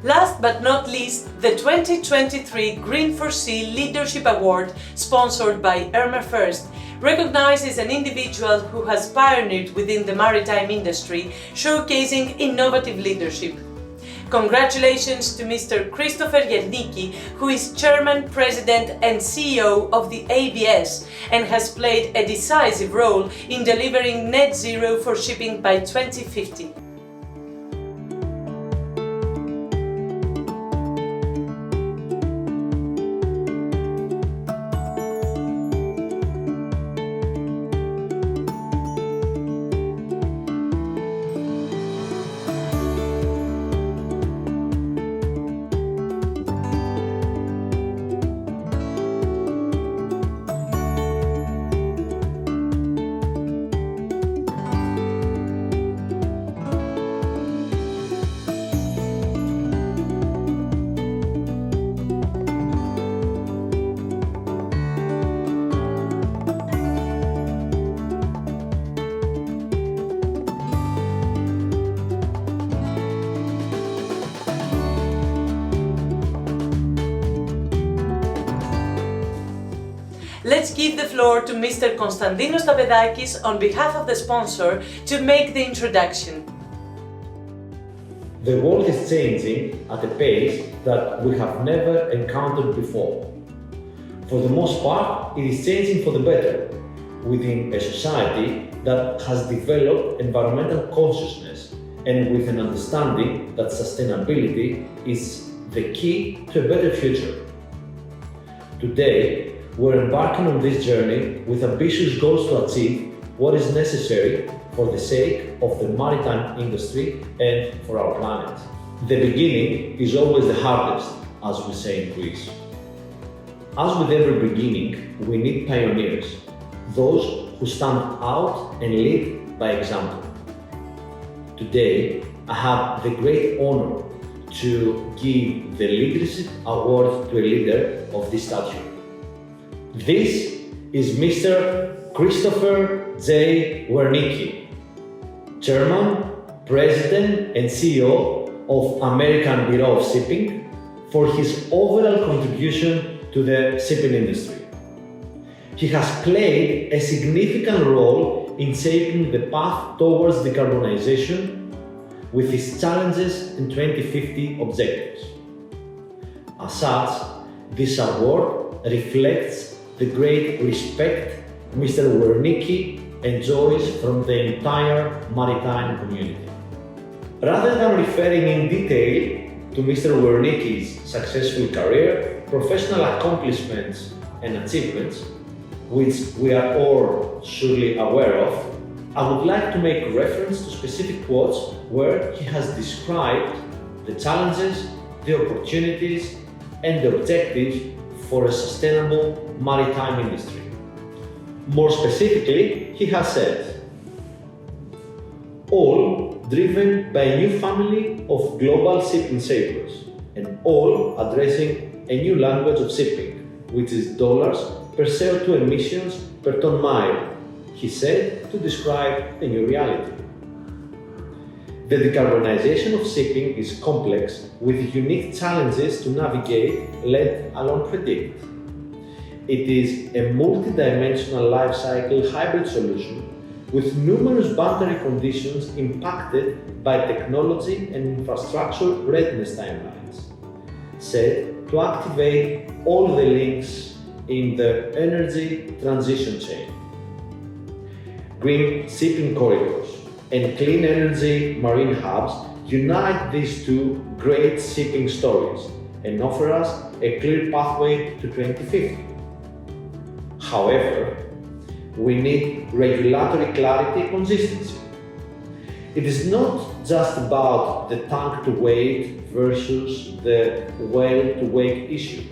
Last but not least, the 2023 GREEN4SEA Leadership Award, sponsored by Irma First, recognizes an individual who has pioneered within the maritime industry, showcasing innovative leadership. Congratulations to Mr. Christopher Wiernicki, who is Chairman, President and CEO of the ABS and has played a decisive role in delivering net zero for shipping by 2050. Let's give the floor to Mr. Konstantinos Tapedakis on behalf of the sponsor to make the introduction. The world is changing at a pace that we have never encountered before. For the most part, it is changing for the better within a society that has developed environmental consciousness and with an understanding that sustainability is the key to a better future. Today, we're embarking on this journey with ambitious goals to achieve what is necessary for the sake of the maritime industry and for our planet. The beginning is always the hardest, as we say in Greece. As with every beginning, we need pioneers, those who stand out and lead by example. Today, I have the great honor to give the Leadership Award to a leader of this stature. This is Mr. Christopher J. Wiernicki, Chairman, President and CEO of American Bureau of Shipping, for his overall contribution to the shipping industry. He has played a significant role in shaping the path towards decarbonization with his challenges and 2050 objectives. As such, this award reflects the great respect Mr. Wiernicki enjoys from the entire maritime community. Rather than referring in detail to Mr. Wiernicki's successful career, professional accomplishments and achievements, which we are all surely aware of, I would like to make reference to specific quotes where he has described the challenges, the opportunities, and the objectives for a sustainable maritime industry. More specifically, he has said, all driven by a new family of global shipping sailors, and all addressing a new language of shipping, which is dollars per CO2 emissions per ton mile, he said to describe the new reality. The decarbonization of shipping is complex with unique challenges to navigate, let alone predict. It is a multi-dimensional life cycle hybrid solution with numerous boundary conditions impacted by technology and infrastructure readiness timelines, set to activate all the links in the energy transition chain. Green shipping corridors and clean energy marine hubs unite these two great shipping stories and offer us a clear pathway to 2050. However, we need regulatory clarity and consistency. It is not just about the tank to weight versus the whale to wake issue.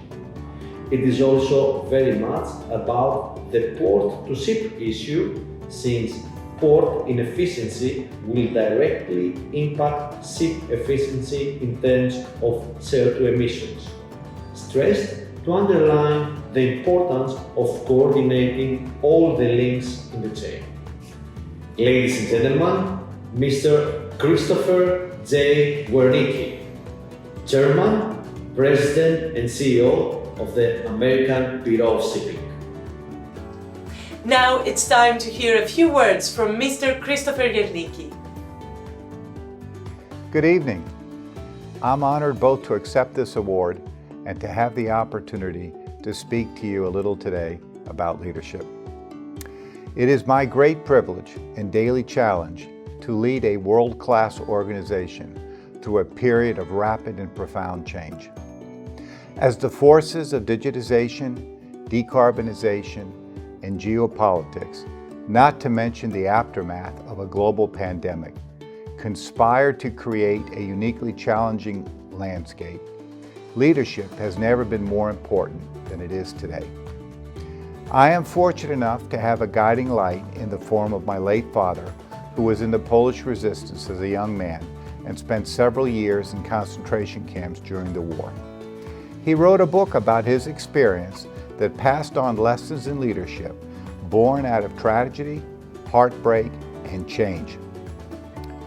It is also very much about the port to ship issue, since port inefficiency will directly impact ship efficiency in terms of CO2 emissions, stressed to underline the importance of coordinating all the links in the chain. Ladies and gentlemen, Mr. Christopher J. Wiernicki. Chairman, President, and CEO of the American Bureau of Shipping. Now it's time to hear a few words from Mr. Christopher Wiernicki. Good evening. I'm honored both to accept this award and to have the opportunity to speak to you a little today about leadership. It is my great privilege and daily challenge to lead a world-class organization through a period of rapid and profound change. As the forces of digitization, decarbonization, and geopolitics, not to mention the aftermath of a global pandemic, conspire to create a uniquely challenging landscape, leadership has never been more important than it is today. I am fortunate enough to have a guiding light in the form of my late father, who was in the Polish resistance as a young man and spent several years in concentration camps during the war. He wrote a book about his experience that passed on lessons in leadership born out of tragedy, heartbreak, and change.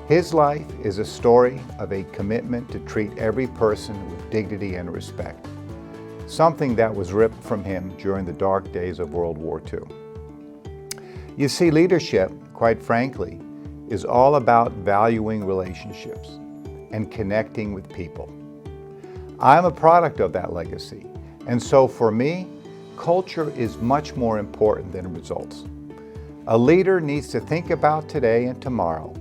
His life is a story of a commitment to treat every person with dignity and respect, something that was ripped from him during the dark days of World War II. You see, leadership, quite frankly, is all about valuing relationships and connecting with people. I'm a product of that legacy, and so for me, culture is much more important than results. A leader needs to think about today and tomorrow,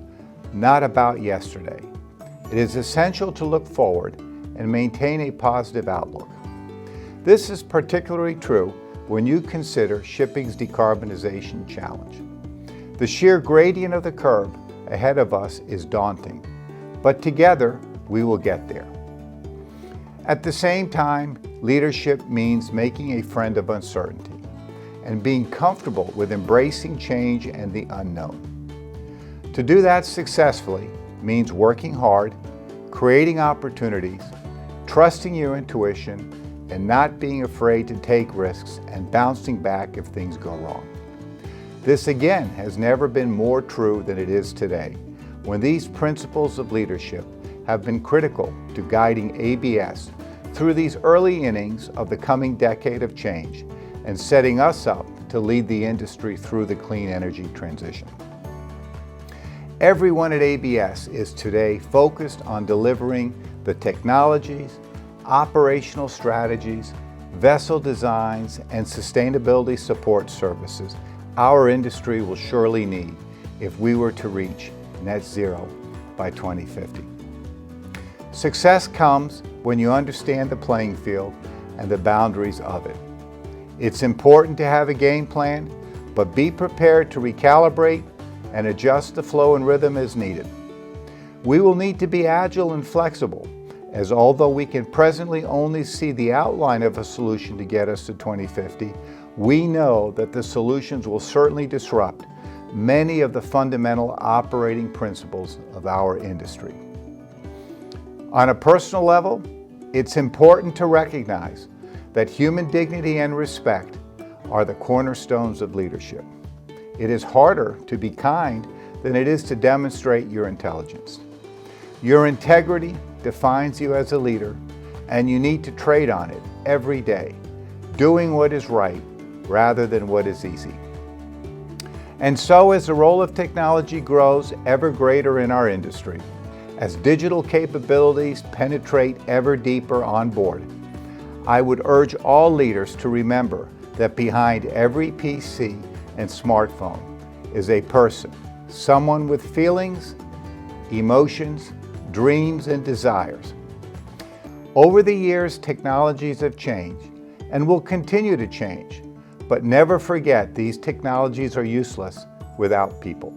not about yesterday. It is essential to look forward and maintain a positive outlook. This is particularly true when you consider shipping's decarbonization challenge. The sheer gradient of the curve ahead of us is daunting, but together we will get there. At the same time, leadership means making a friend of uncertainty and being comfortable with embracing change and the unknown. To do that successfully means working hard, creating opportunities, trusting your intuition, and not being afraid to take risks and bouncing back if things go wrong. This again has never been more true than it is today, when these principles of leadership have been critical to guiding ABS through these early innings of the coming decade of change and setting us up to lead the industry through the clean energy transition. Everyone at ABS is today focused on delivering the technologies, operational strategies, vessel designs, and sustainability support services our industry will surely need if we were to reach net zero by 2050. Success comes when you understand the playing field and the boundaries of it. It's important to have a game plan, but be prepared to recalibrate and adjust the flow and rhythm as needed. We will need to be agile and flexible, as although we can presently only see the outline of a solution to get us to 2050, we know that the solutions will certainly disrupt many of the fundamental operating principles of our industry. On a personal level, it's important to recognize that human dignity and respect are the cornerstones of leadership. It is harder to be kind than it is to demonstrate your intelligence. Your integrity defines you as a leader, and you need to trade on it every day, doing what is right rather than what is easy. And so as the role of technology grows ever greater in our industry, as digital capabilities penetrate ever deeper on board, I would urge all leaders to remember that behind every PC and smartphone is a person, someone with feelings, emotions, dreams, and desires. Over the years, technologies have changed and will continue to change, but never forget these technologies are useless without people.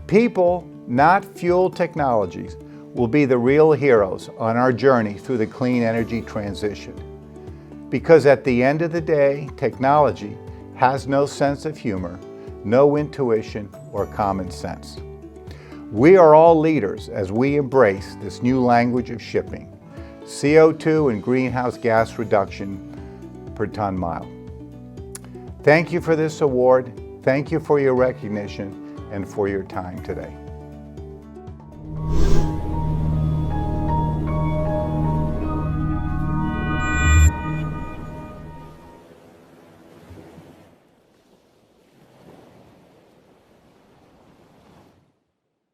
People, not fuel technologies, will be the real heroes on our journey through the clean energy transition. Because at the end of the day, technology has no sense of humor, no intuition, or common sense. We are all leaders as we embrace this new language of shipping, CO2 and greenhouse gas reduction per ton mile. Thank you for this award. Thank you for your recognition and for your time today.